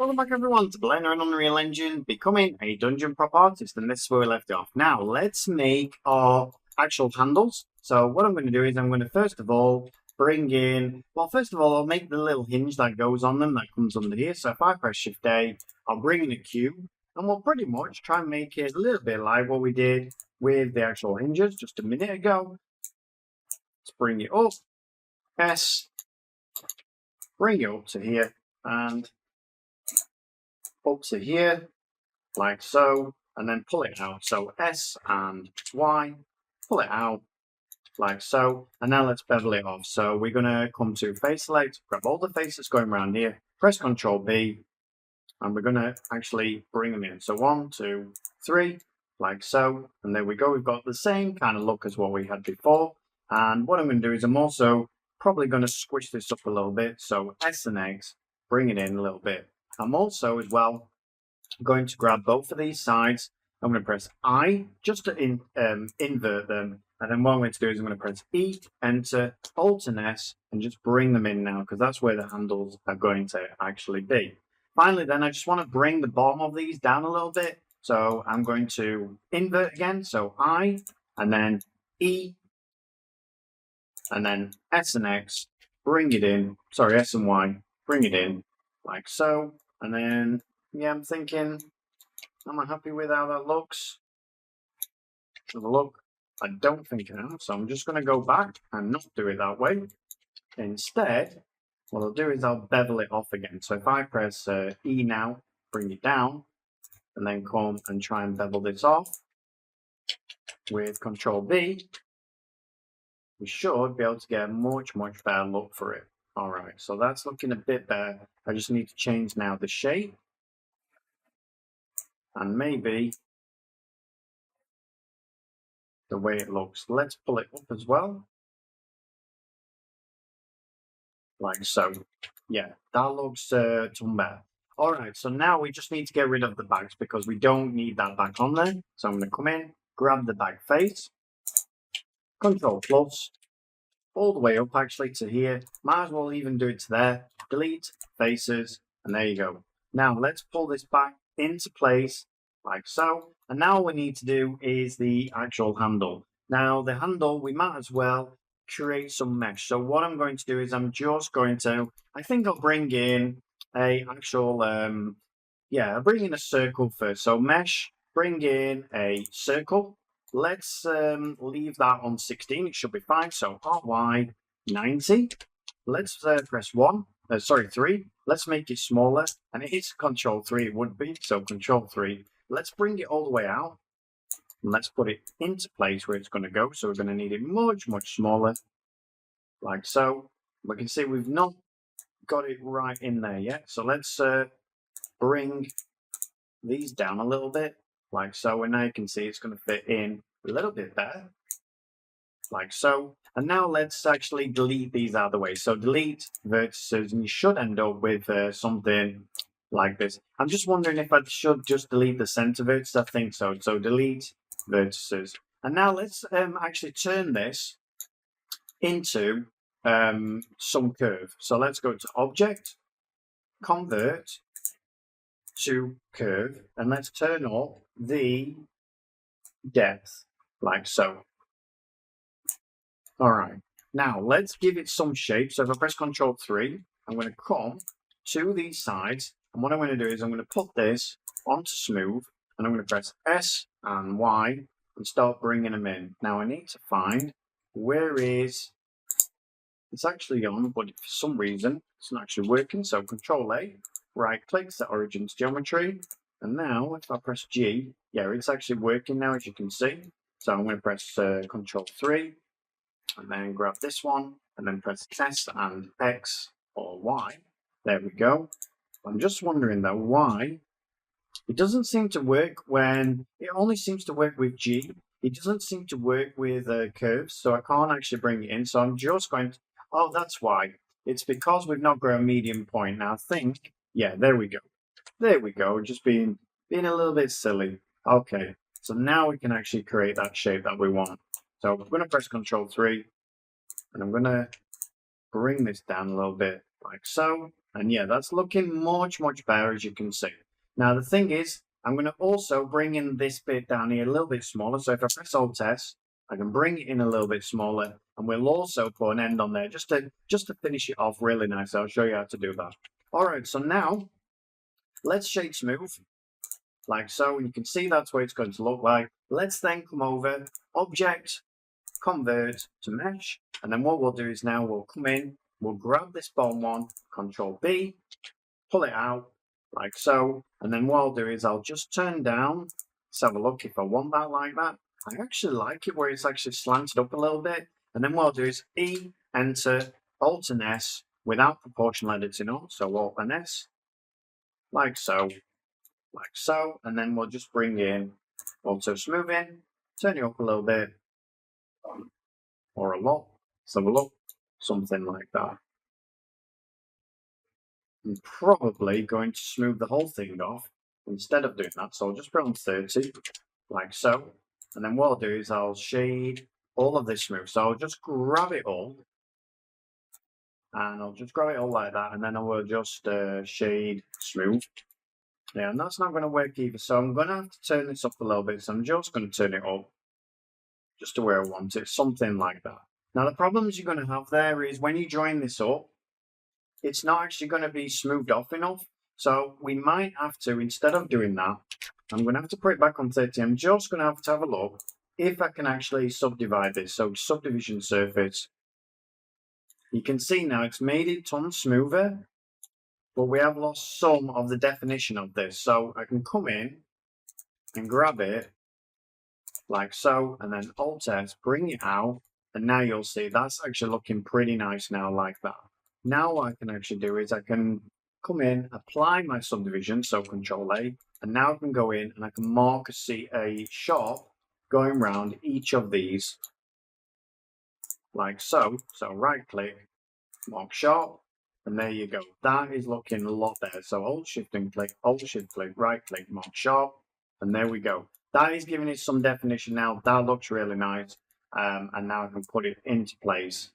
Welcome back everyone to Blender and Unreal Engine, becoming a dungeon prop artist, and this is where we left off. Now let's make our actual handles. So what I'm going to do is I'm going to first of all bring in, I'll make the little hinge that goes on them that comes under here. So if I press Shift A, I'll bring in a cube and we'll pretty much try and make it a little bit like what we did with the actual hinges just a minute ago. Let's bring it up, S, bring it up to here and up to here, like so, and then pull it out. So S and Y, pull it out, like so, and now let's bevel it off. So we're going to come to face select, grab all the faces going around here, press Ctrl B, and we're going to actually bring them in. So 1, 2, 3, like so, and there we go. We've got the same kind of look as what we had before. And what I'm going to do is I'm also probably going to squish this up a little bit. So S and X, bring it in a little bit. I'm also as well going to grab both of these sides. I'm going to press I just to invert them, and then what I'm going to do is I'm going to press E, Enter, Alt and S, and just bring them in now because that's where the handles are going to actually be. Finally then I just want to bring the bottom of these down a little bit, so I'm going to invert again, so I and then E and then S and X, bring it in, sorry, S and Y, bring it in like so. And then, yeah, I'm thinking, am I happy with how that looks? Have a look. I don't think I am, so I'm just going to go back and not do it that way. Instead, what I'll do is I'll bevel it off again. So if I press E now, bring it down, and then come and try and bevel this off with Ctrl B, we should be able to get a much better look for it. All right, so that's looking a bit better. I just need to change now the shape. And maybe the way it looks. Let's pull it up as well. Like so. Yeah, that looks ton better. All right, so now we just need to get rid of the bags because we don't need that back on there. So I'm going to come in, grab the bag face, Control plus, all the way up actually to here. Might as well even do it to there. Delete faces, and there you go. Now let's pull this back into place like so. And now all we need to do is the actual handle. Now the handle, we might as well create some mesh. So what I'm going to do is I'm just going to, I think I'll bring in a actual, I'll bring in a circle first. So mesh, bring in a circle. Let's leave that on 16. It should be fine. So RY 90. Let's press 3. Let's make it smaller. And it is Control 3. It would be. So Control 3. Let's bring it all the way out. And let's put it into place where it's going to go. So we're going to need it much smaller. Like so. We can see we've not got it right in there yet. So let's bring these down a little bit. Like so, and now you can see it's going to fit in a little bit better, like so. And now let's actually delete these out of the way. So delete vertices, and you should end up with something like this. I'm just wondering if I should just delete the center vertex. I think so. So delete vertices. And now let's actually turn this into some curve. So let's go to Object, Convert to Curve, and let's turn up the depth like so. All right, now let's give it some shape. So if I press Ctrl 3, I'm going to come to these sides, and what I'm going to do is I'm going to put this onto smooth, and I'm going to press S and Y and start bringing them in. Now I need to find where is it's actually on, but for some reason it's not actually working. So Ctrl A, right click, set origins geometry, and now if I press G, yeah, it's actually working now, as you can see. So I'm going to press Ctrl 3 and then grab this one and then press S and X or Y. There we go. I'm just wondering though why it doesn't seem to work when it only seems to work with G. It doesn't seem to work with curves, so I can't actually bring it in. So I'm just going to, oh, that's why. It's because we've not got a medium point. Now I think, yeah, there we go. There we go. Just being a little bit silly. Okay, so now we can actually create that shape that we want. So I'm going to press Ctrl 3, and I'm going to bring this down a little bit like so. And yeah, that's looking much, much better, as you can see. Now, the thing is, I'm going to also bring in this bit down here a little bit smaller. So if I press Alt S, I can bring it in a little bit smaller, and we'll also put an end on there just to finish it off really nice. I'll show you how to do that. All right, so now let's shade smooth like so. You can see that's what it's going to look like. Let's then come over, Object, Convert to Mesh, and then what we'll do is now we'll come in, we'll grab this bottom one, Control B, pull it out like so, and then what I'll do is I'll just turn down. Let's have a look if I want that like that. I actually like it where it's actually slanted up a little bit, and then what I'll do is E, Enter, Alt and S without proportional editing on, so Alt and S, like so, and then we'll just bring in auto smoothing, turn it up a little bit, or a lot, let's have a look, something like that. I'm probably going to smooth the whole thing off instead of doing that, so I'll just put on 30, like so, and then what I'll do is I'll shade all of this smooth, so I'll just grab it all, and I'll just grab it all like that, and then I will just shade smooth. Yeah, and that's not going to work either, so I'm going to have to turn this up a little bit, so I'm just going to turn it up just to where I want it, something like that. Now, the problems you're going to have there is when you join this up, it's not actually going to be smoothed off enough, so we might have to, instead of doing that, I'm going to have to put it back on 30. I'm just going to have a look if I can actually subdivide this. So subdivision surface, you can see now it's made it ton smoother, but we have lost some of the definition of this. So I can come in and grab it like so, and then Alt S, bring it out, and now you'll see that's actually looking pretty nice now like that. Now what I can actually do is I can come in, apply my subdivision, so Control A, and now I can go in and I can mark a sharp going around each of these like so. So right click, mark sharp, and there you go. That is looking a lot better. So Alt Shift and click, Alt Shift click, right click, mark sharp, and there we go. That is giving it some definition now. That looks really nice. And now I can put it into place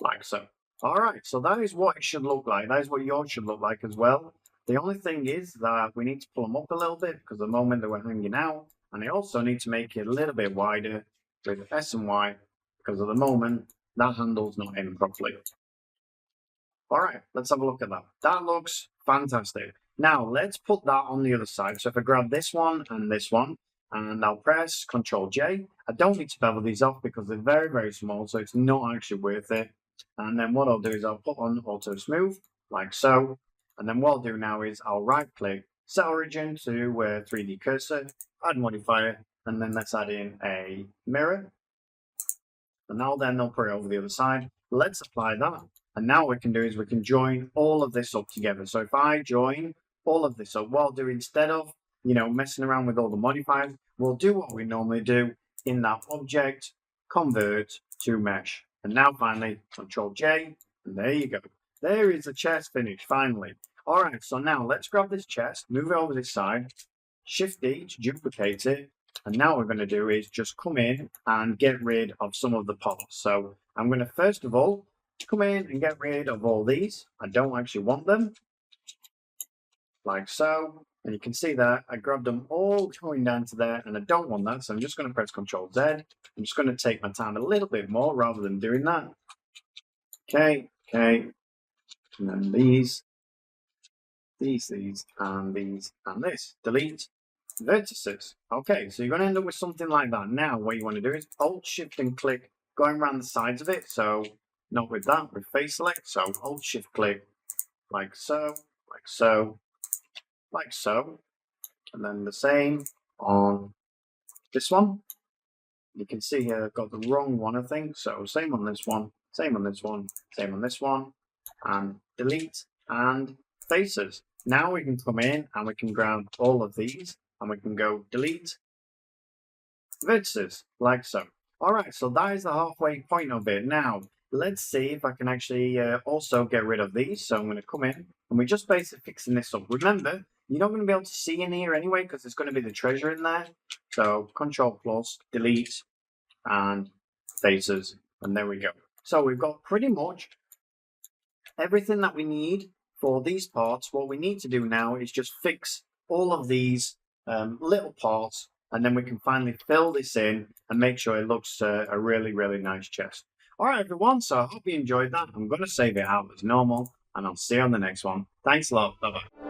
like so. All right, so that is what it should look like. That is what yours should look like as well. The only thing is that we need to pull them up a little bit because the moment they were hanging out, and I also need to make it a little bit wider with S and Y because at the moment that handle's not in properly. All right, let's have a look at that. That looks fantastic. Now let's put that on the other side. So if I grab this one, and I'll press Control J. I don't need to bevel these off because they're very, very small, so it's not actually worth it. And then what I'll do is I'll put on Auto Smooth, like so. And then what I'll do now is I'll right click, set origin to 3D cursor, add modifier, and then let's add in a mirror. And now then I'll put it over the other side. Let's apply that. And now what we can do is we can join all of this up together. So if I join all of this up, what I'll do instead of, messing around with all the modifiers, we'll do what we normally do in that object, convert to mesh. And now finally, Control J, and there you go. There is the chest finish, finally. All right, so now let's grab this chest, move it over this side, Shift D to duplicate it, and now what we're going to do is just come in and get rid of some of the parts. So I'm going to first of all come in and get rid of all these. I don't actually want them, like so. And you can see that I grabbed them all going down to there, and I don't want that. So I'm just going to press Control Z. I'm just going to take my time a little bit more rather than doing that. Okay. And then these, and these, and this. Delete vertices. Okay, so you're going to end up with something like that. Now, what you want to do is Alt, Shift, and click, going around the sides of it. So, not with that, with face select. So, Alt, Shift, click, like so, like so, like so. And then the same on this one. You can see here I've got the wrong one, I think. So, same on this one, same on this one, same on this one, and delete and faces. Now we can come in and we can grab all of these and we can go delete vertices, like so. All right, so that is the halfway point of it. Now, let's see if I can actually also get rid of these. So I'm going to come in and we're just basically fixing this up. Remember, you're not going to be able to see in here anyway because there's going to be the treasure in there. So Control plus, delete, and faces, and there we go. So we've got pretty much everything that we need for these parts. What we need to do now is just fix all of these little parts, and then we can finally fill this in and make sure it looks a really, really nice chest. All right, everyone, so I hope you enjoyed that. I'm going to save it out as normal, and I'll see you on the next one. Thanks a lot. Bye-bye.